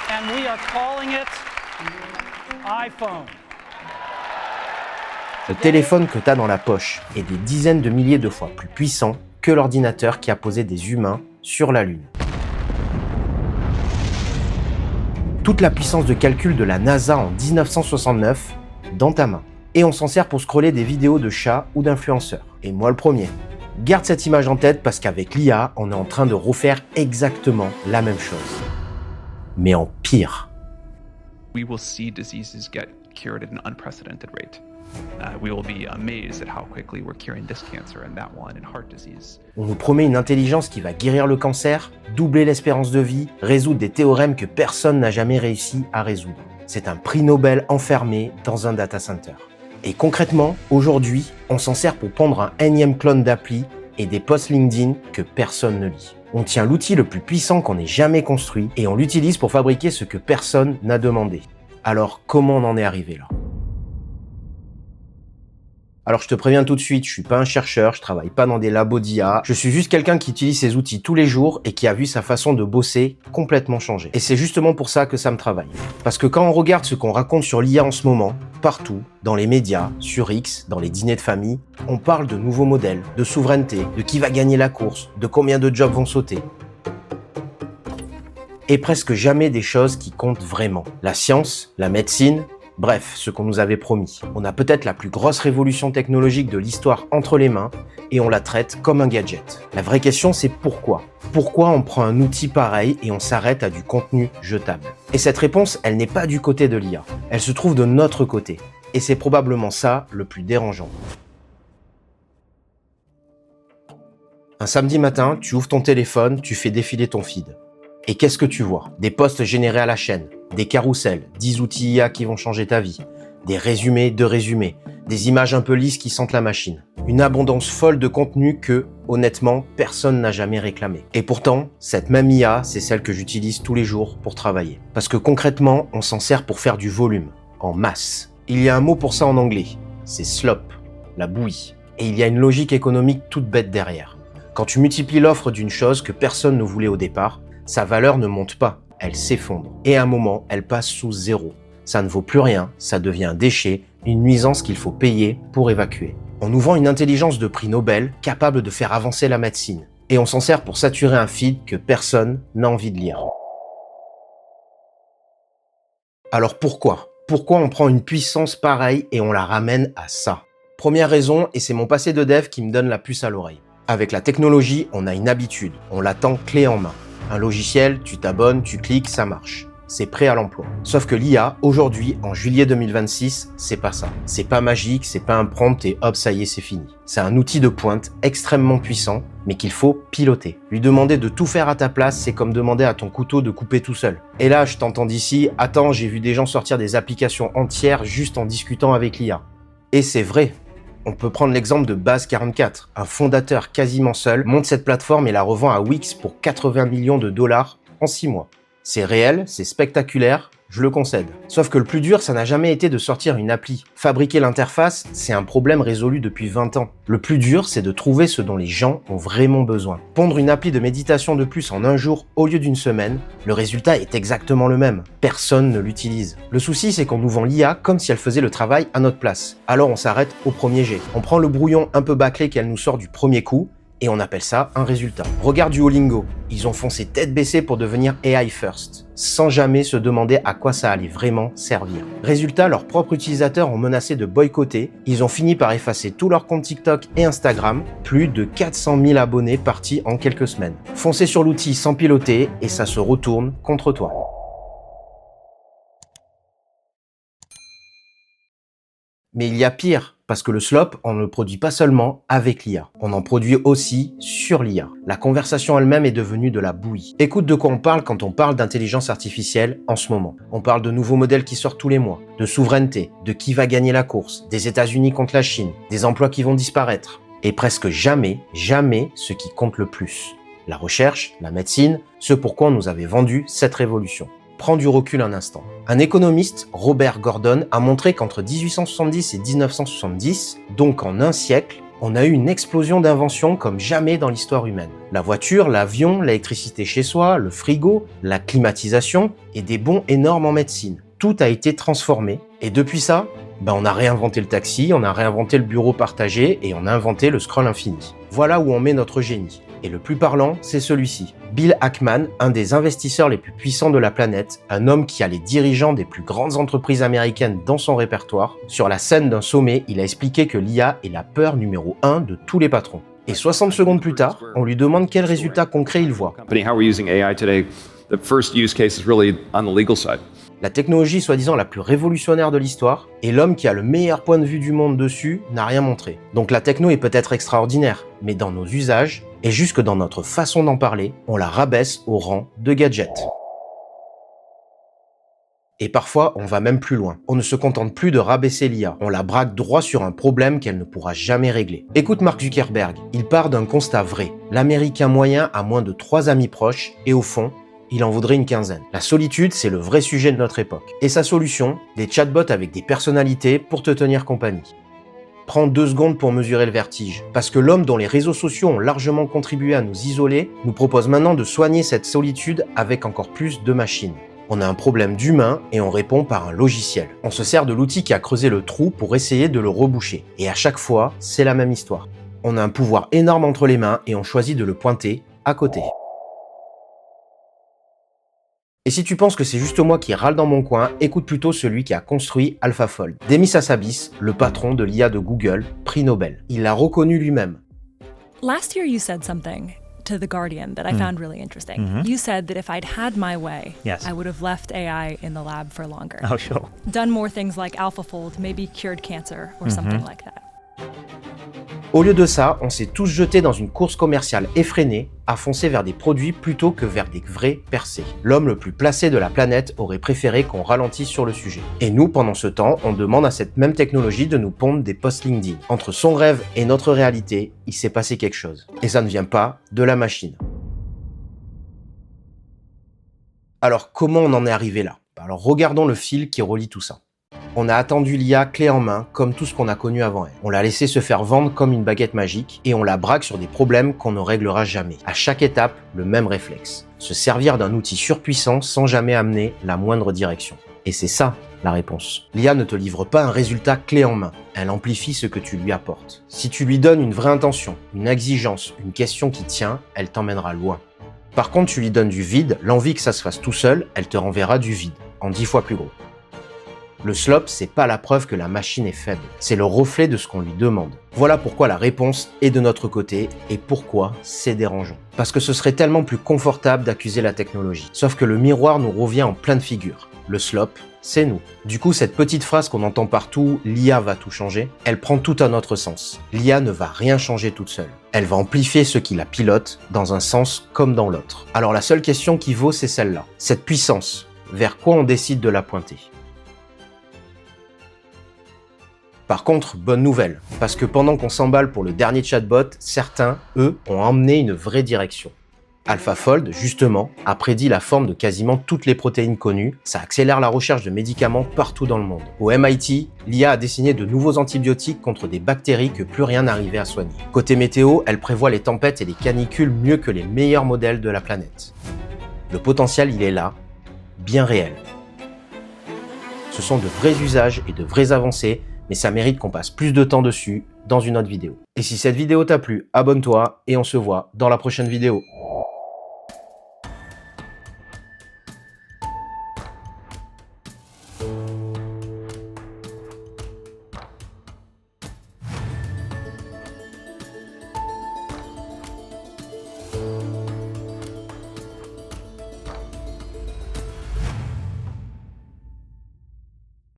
And we are calling it iPhone. Le téléphone que tu as dans la poche est des dizaines de milliers de fois plus puissant que l'ordinateur qui a posé des humains sur la Lune. Toute la puissance de calcul de la NASA en 1969 dans ta main. Et on s'en sert pour scroller des vidéos de chats ou d'influenceurs. Et moi le premier. Garde cette image en tête parce qu'avec l'IA, on est en train de refaire exactement la même chose. Mais en pire. We will see diseases get cured at an unprecedented rate. We will be amazed at how quickly we're curing this cancer and that one and heart disease. On nous promet une intelligence qui va guérir le cancer, doubler l'espérance de vie, résoudre des théorèmes que personne n'a jamais réussi à résoudre. C'est un prix Nobel enfermé dans un data center. Et concrètement, aujourd'hui, on s'en sert pour pondre un énième clone d'appli et des posts LinkedIn que personne ne lit. On tient l'outil le plus puissant qu'on ait jamais construit et on l'utilise pour fabriquer ce que personne n'a demandé. Alors comment on en est arrivé là ? Alors je te préviens tout de suite, je suis pas un chercheur, je travaille pas dans des labos d'IA, je suis juste quelqu'un qui utilise ces outils tous les jours et qui a vu sa façon de bosser complètement changer. Et c'est justement pour ça que ça me travaille. Parce que quand on regarde ce qu'on raconte sur l'IA en ce moment, partout, dans les médias, sur X, dans les dîners de famille, on parle de nouveaux modèles, de souveraineté, de qui va gagner la course, de combien de jobs vont sauter. Et presque jamais des choses qui comptent vraiment. La science, la médecine, bref, ce qu'on nous avait promis. On a peut-être la plus grosse révolution technologique de l'histoire entre les mains et on la traite comme un gadget. La vraie question, c'est pourquoi ? Pourquoi on prend un outil pareil et on s'arrête à du contenu jetable ? Et cette réponse, elle n'est pas du côté de l'IA. Elle se trouve de notre côté. Et c'est probablement ça le plus dérangeant. Un samedi matin, tu ouvres ton téléphone, tu fais défiler ton feed. Et qu'est-ce que tu vois ? Des posts générés à la chaîne, des carousels, 10 outils IA qui vont changer ta vie, des résumés de résumés, des images un peu lisses qui sentent la machine. Une abondance folle de contenu que, honnêtement, personne n'a jamais réclamé. Et pourtant, cette même IA, c'est celle que j'utilise tous les jours pour travailler. Parce que concrètement, on s'en sert pour faire du volume, en masse. Il y a un mot pour ça en anglais, c'est slop, la bouillie. Et il y a une logique économique toute bête derrière. Quand tu multiplies l'offre d'une chose que personne ne voulait au départ, sa valeur ne monte pas, elle s'effondre. Et à un moment, elle passe sous zéro. Ça ne vaut plus rien, ça devient un déchet, une nuisance qu'il faut payer pour évacuer. On nous vend une intelligence de prix Nobel capable de faire avancer la médecine. Et on s'en sert pour saturer un feed que personne n'a envie de lire. Alors pourquoi ? Pourquoi on prend une puissance pareille et on la ramène à ça ? Première raison, et c'est mon passé de dev qui me donne la puce à l'oreille. Avec la technologie, on a une habitude, on l'attend clé en main. Un logiciel, tu t'abonnes, tu cliques, ça marche. C'est prêt à l'emploi. Sauf que l'IA, aujourd'hui, en juillet 2026, c'est pas ça. C'est pas magique, c'est pas un prompt et hop, ça y est, c'est fini. C'est un outil de pointe extrêmement puissant, mais qu'il faut piloter. Lui demander de tout faire à ta place, c'est comme demander à ton couteau de couper tout seul. Et là, je t'entends d'ici, attends, j'ai vu des gens sortir des applications entières juste en discutant avec l'IA. Et c'est vrai. On peut prendre l'exemple de Base44. Un fondateur quasiment seul monte cette plateforme et la revend à Wix pour 80 millions de dollars en 6 mois. C'est réel, c'est spectaculaire, je le concède. Sauf que le plus dur, ça n'a jamais été de sortir une appli. Fabriquer l'interface, c'est un problème résolu depuis 20 ans. Le plus dur, c'est de trouver ce dont les gens ont vraiment besoin. Pondre une appli de méditation de plus en un jour au lieu d'une semaine, le résultat est exactement le même. Personne ne l'utilise. Le souci, c'est qu'on nous vend l'IA comme si elle faisait le travail à notre place. Alors on s'arrête au premier jet. On prend le brouillon un peu bâclé qu'elle nous sort du premier coup, et on appelle ça un résultat. Regarde Duolingo, ils ont foncé tête baissée pour devenir AI first, sans jamais se demander à quoi ça allait vraiment servir. Résultat, leurs propres utilisateurs ont menacé de boycotter, ils ont fini par effacer tous leurs comptes TikTok et Instagram, plus de 400 000 abonnés partis en quelques semaines. Foncer sur l'outil sans piloter et ça se retourne contre toi. Mais il y a pire, parce que le slop, on ne le produit pas seulement avec l'IA, on en produit aussi sur l'IA. La conversation elle-même est devenue de la bouillie. Écoute de quoi on parle quand on parle d'intelligence artificielle en ce moment. On parle de nouveaux modèles qui sortent tous les mois, de souveraineté, de qui va gagner la course, des États-Unis contre la Chine, des emplois qui vont disparaître. Et presque jamais ce qui compte le plus. La recherche, la médecine, ce pourquoi on nous avait vendu cette révolution. Prends du recul un instant. Un économiste, Robert Gordon, a montré qu'entre 1870 et 1970, donc en un siècle, On a eu une explosion d'inventions comme jamais dans l'histoire humaine. La voiture, l'avion, l'électricité chez soi, le frigo, la climatisation et des bons énormes en médecine. Tout a été transformé. Et depuis ça, on a réinventé le taxi, on a réinventé le bureau partagé et on a inventé le scroll infini. Voilà où on met notre génie. Et le plus parlant, c'est celui-ci. Bill Ackman, un des investisseurs les plus puissants de la planète, un homme qui a les dirigeants des plus grandes entreprises américaines dans son répertoire, sur la scène d'un sommet, il a expliqué que l'IA est la peur numéro 1 de tous les patrons. Et 60 secondes plus tard, on lui demande quels résultats concrets il voit. How we're using AI today, the first use case is really on the legal side. La technologie soi-disant la plus révolutionnaire de l'histoire, et l'homme qui a le meilleur point de vue du monde dessus n'a rien montré. Donc la techno est peut-être extraordinaire, mais dans nos usages, et jusque dans notre façon d'en parler, on la rabaisse au rang de gadget. Et parfois, on va même plus loin. On ne se contente plus de rabaisser l'IA, on la braque droit sur un problème qu'elle ne pourra jamais régler. Écoute Mark Zuckerberg, il part d'un constat vrai. L'Américain moyen a moins de 3 amis proches, et au fond, il en voudrait une quinzaine. La solitude, c'est le vrai sujet de notre époque. Et sa solution, des chatbots avec des personnalités pour te tenir compagnie. Prends 2 secondes pour mesurer le vertige. Parce que l'homme dont les réseaux sociaux ont largement contribué à nous isoler, nous propose maintenant de soigner cette solitude avec encore plus de machines. On a un problème d'humain et on répond par un logiciel. On se sert de l'outil qui a creusé le trou pour essayer de le reboucher. Et à chaque fois, c'est la même histoire. On a un pouvoir énorme entre les mains et on choisit de le pointer à côté. Et si tu penses que c'est juste moi qui râle dans mon coin, écoute plutôt celui qui a construit AlphaFold. Demis Hassabis, le patron de l'IA de Google, prix Nobel. Il l'a reconnu lui-même. Last year you said something to The Guardian that I found really interesting. You said that if I'd had my way, Yes. I would have left AI in the lab for longer. Oh, sure. Done more things like AlphaFold, maybe cured cancer or something like that. Au lieu de ça, on s'est tous jetés dans une course commerciale effrénée, à foncer vers des produits plutôt que vers des vraies percées. L'homme le plus placé de la planète aurait préféré qu'on ralentisse sur le sujet. Et nous, pendant ce temps, on demande à cette même technologie de nous pondre des posts LinkedIn. Entre son rêve et notre réalité, il s'est passé quelque chose. Et ça ne vient pas de la machine. Alors, comment on en est arrivé là? Alors, regardons le fil qui relie tout ça. On a attendu l'IA clé en main, comme tout ce qu'on a connu avant elle. On l'a laissé se faire vendre comme une baguette magique, et on la braque sur des problèmes qu'on ne réglera jamais. À chaque étape, le même réflexe. Se servir d'un outil surpuissant sans jamais amener la moindre direction. Et c'est ça, la réponse. L'IA ne te livre pas un résultat clé en main. Elle amplifie ce que tu lui apportes. Si tu lui donnes une vraie intention, une exigence, une question qui tient, elle t'emmènera loin. Par contre, tu lui donnes du vide, l'envie que ça se fasse tout seul, elle te renverra du vide, en 10 fois plus gros. Le slop, c'est pas la preuve que la machine est faible, c'est le reflet de ce qu'on lui demande. Voilà pourquoi la réponse est de notre côté et pourquoi c'est dérangeant. Parce que ce serait tellement plus confortable d'accuser la technologie. Sauf que le miroir nous revient en pleine figure. Le slop, c'est nous. Du coup, cette petite phrase qu'on entend partout, l'IA va tout changer, elle prend tout un autre sens. L'IA ne va rien changer toute seule. Elle va amplifier ceux qui la pilotent dans un sens comme dans l'autre. Alors la seule question qui vaut, c'est celle-là. Cette puissance, vers quoi on décide de la pointer ? Par contre, bonne nouvelle, parce que pendant qu'on s'emballe pour le dernier chatbot, certains, eux, ont emmené une vraie direction. AlphaFold, justement, a prédit la forme de quasiment toutes les protéines connues, ça accélère la recherche de médicaments partout dans le monde. Au MIT, l'IA a dessiné de nouveaux antibiotiques contre des bactéries que plus rien n'arrivait à soigner. Côté météo, elle prévoit les tempêtes et les canicules mieux que les meilleurs modèles de la planète. Le potentiel, il est là, bien réel. Ce sont de vrais usages et de vraies avancées, mais ça mérite qu'on passe plus de temps dessus dans une autre vidéo. Et si cette vidéo t'a plu, abonne-toi et on se voit dans la prochaine vidéo.